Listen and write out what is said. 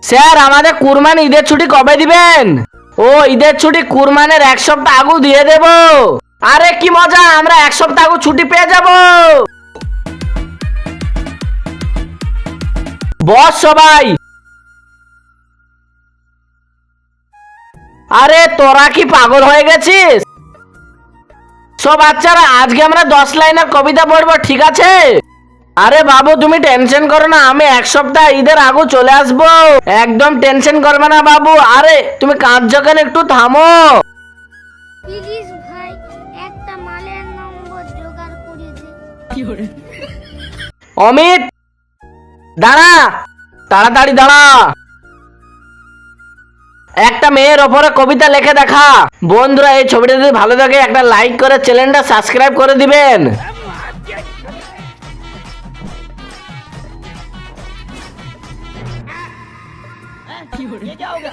Sir আমাদের কুরবান ঈদের ছুটি কবে দিবেন? ও ঈদের ছুটি কুরবানের 1 সপ্তাহ আগু দিয়ে দেব। আরে কি মজা, আমরা 1 সপ্তাহ আগু ছুটি পেয়ে যাব। বস সবাই। আরে তোরা কি পাগল হয়ে গেছিস? সব বাচ্চারা আজকে আমরা 10 লাইনের কবিতা পড়বো, ঠিক আছে? আরে বাবু তুমি টেনশন করো না, আমি 1 সপ্তাহ ঈদের আগু চলে আসবো। একদম টেনশন করবে না বাবু। আরে তুমি কাঁদছো কেন, একটু থামো। প্লিজ ভাই, একটা মালের নম্বর জোগাড় করে দে। অমিত দাঁড়া, তাড়াতাড়ি দাঁড়া। একটা মেয়ের ওপরে কবিতা লিখে দেখা। বন্ধুরা এই ছবিটা যদি ভালো লাগে একটা লাইক করে চ্যানেলটা সাবস্ক্রাইব করে দিবেন। ये क्या होगा?